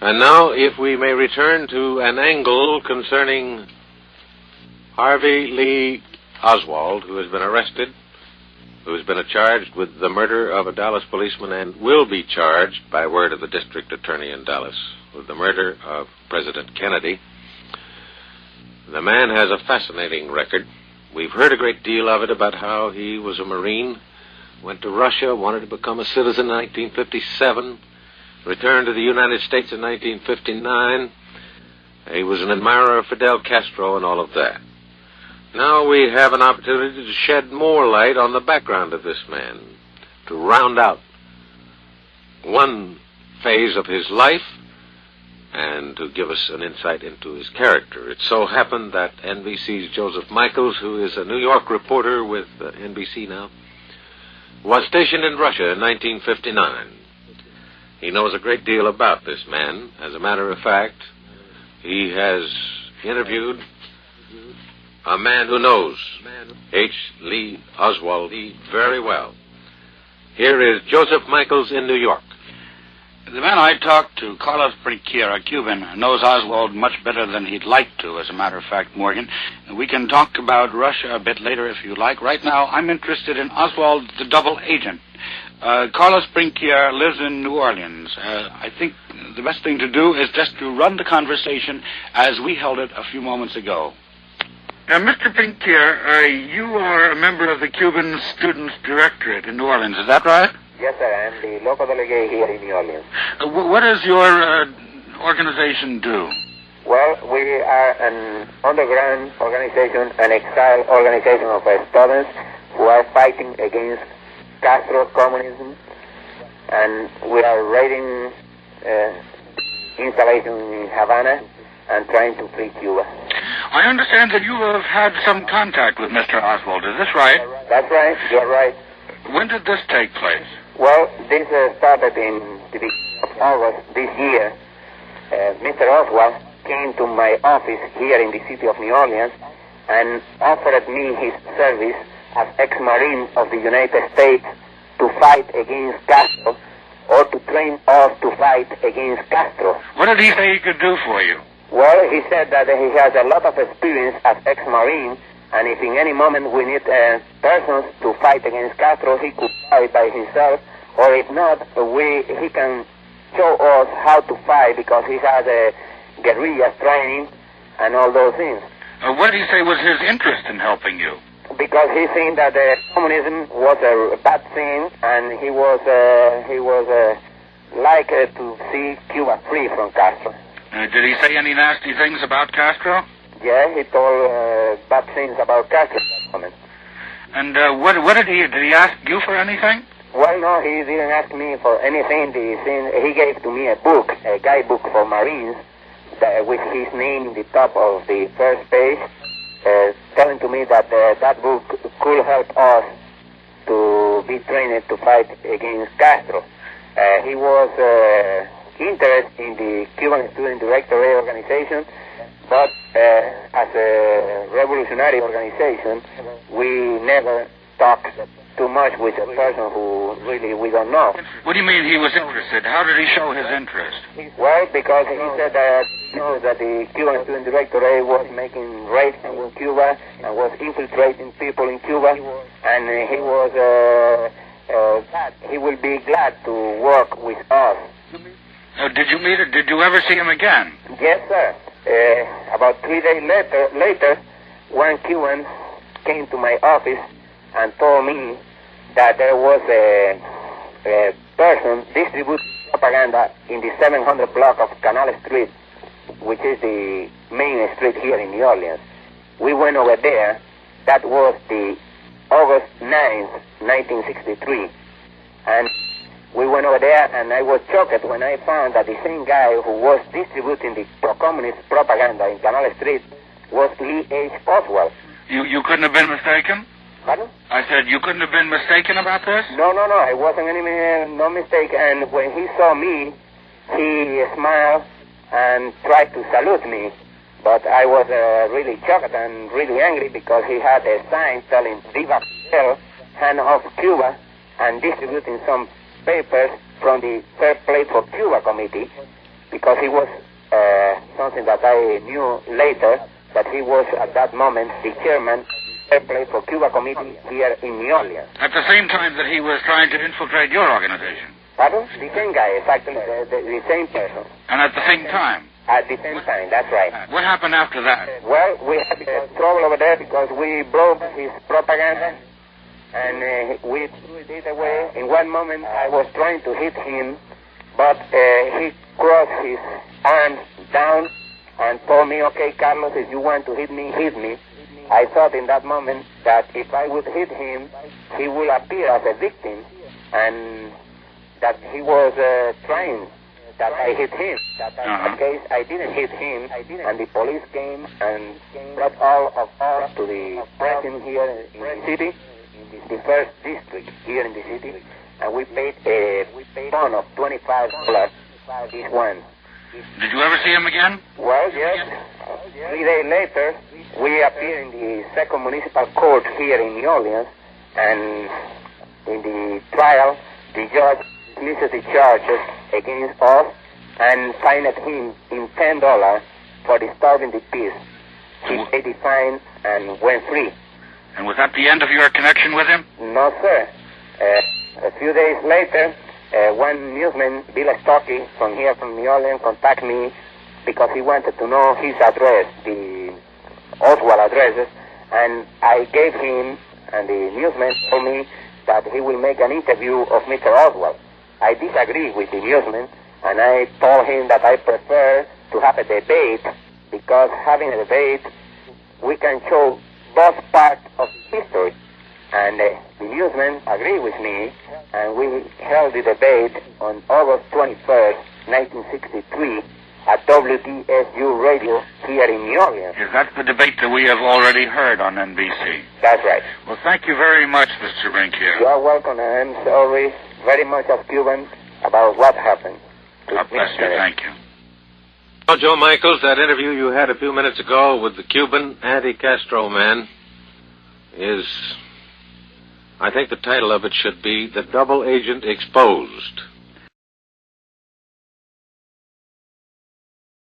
And now, if we may return to an angle concerning Harvey Lee Oswald, who has been arrested, who has been charged with the murder of a Dallas policeman and will be charged, by word of the district attorney in Dallas, with the murder of President Kennedy. The man has a fascinating record. We've heard a great deal of it about how he was a Marine, went to Russia, wanted to become a citizen in 1957, returned to the United States in 1959. He was an admirer of Fidel Castro and all of that. Now we have an opportunity to shed more light on the background of this man, to round out one phase of his life and to give us an insight into his character. It so happened that NBC's Joseph Michaels, who is a New York reporter with NBC now, was stationed in Russia in 1959. He knows a great deal about this man. As a matter of fact, he has interviewed a man who knows H. Lee Oswald very well. Here is Joseph Michaels in New York. The man I talked to, Carlos Bringuier, a Cuban, knows Oswald much better than he'd like to, as a matter of fact, Morgan. We can talk about Russia a bit later if you like. Right now, I'm interested in Oswald, the double agent. Carlos Bringuier lives in New Orleans. I think the best thing to do is just to run the conversation as we held it a few moments ago. Mr. Bringuier, you are a member of the Cuban Students Directorate in New Orleans, is that right? Yes, sir. I am the local delegate here in New Orleans. What does your organization do? Well, we are an underground organization, an exile organization of students who are fighting against Castro communism, and we are raiding installations in Havana and trying to free Cuba. I understand that you have had some contact with Mr. Oswald, is this right? That's right, you're right. When did this take place? Well, this started in the beginning of August this year. Mr. Oswald came to my office here in the city of New Orleans and offered me his service as ex-Marine of the United States to fight against Castro or to train us to fight against Castro. What did he say he could do for you? Well, he said that he has a lot of experience as ex-Marine, and if in any moment we need persons to fight against Castro, he could fight by himself, or if not, he can show us how to fight because he has a guerrilla training and all those things. What did he say was his interest in helping you? Because he think that communism was a bad thing, and he was like to see Cuba free from Castro. Did he say any nasty things about Castro? Yeah, he told bad things about Castro. And what did he ask you for anything? Well, no, he didn't ask me for anything. He gave to me a book, a guidebook for Marines, with his name in the top of the first page, telling to me that that book could help us to be trained to fight against Castro. He was interested in the Cuban Student Directorate organization, but as a revolutionary organization, we never talked too much with a person who really we don't know. What do you mean he was interested? How did he show his interest? Well, because he said that that the Cuban Student Directorate was making raids in Cuba and was infiltrating people in Cuba, and he will be glad to work with us. Did you meet him? Did you ever see him again? Yes, sir. About 3 days later, one Cuban came to my office and told me that there was a person distributing propaganda in the 700 block of Canal Street, which is the main street here in New Orleans. We went over there. That was the August 9th, 1963. And we went over there, and I was shocked when I found that the same guy who was distributing the pro-communist propaganda in Canal Street was Lee H. Oswald. You couldn't have been mistaken? Pardon? I said you couldn't have been mistaken about this? No, I wasn't no mistake. And when he saw me, he smiled and tried to salute me. But I was really shocked and really angry because he had a sign telling Viva Fidel, hand off Cuba, and distributing some papers from the Fair Play for Cuba committee. because he was something that I knew later, that he was at that moment the chairman for Cuba Committee here in New Orleans. At the same time that he was trying to infiltrate your organization. Pardon? The same guy, exactly, the same person. And at the same time? At the same time, that's right. What happened after that? Well, we had trouble over there because we broke his propaganda, and we threw it away. In one moment, I was trying to hit him, but he crossed his arms down and told me, okay, Carlos, if you want to hit me, hit me. I thought in that moment that if I would hit him, he will appear as a victim, and that he was trying that I hit him. That in that case, I didn't hit him, and the police came and brought all of us to the prison here in the city, in the first district here in the city, and we paid a fine of $25 each one. Did you ever see him again? Well, yes. 3 days later, we appear in the second municipal court here in New Orleans, and in the trial, the judge dismissed the charges against us and fined him in $10 for disturbing the peace. He paid the fine and went free. And was that the end of your connection with him? No, sir. A few days later, one newsman, Bill Stockey, from here from New Orleans, contacted me because he wanted to know his address, the Oswald addresses, and I gave him, and the newsman told me that he will make an interview of Mr. Oswald. I disagree with the newsman, and I told him that I prefer to have a debate, because having a debate, we can show both parts of history. And the newsman agreed with me, and we held the debate on August 21st, 1963, at WDSU Radio here in New Orleans. Is that the debate that we have already heard on NBC? That's right. Well, thank you very much, Mr. Bringuier. You're welcome, and I'm sorry very much as Cuban about what happened. God bless you. Thank you. Well, Joe Michaels, that interview you had a few minutes ago with the Cuban anti-Castro man is, I think the title of it should be The Double Agent Exposed.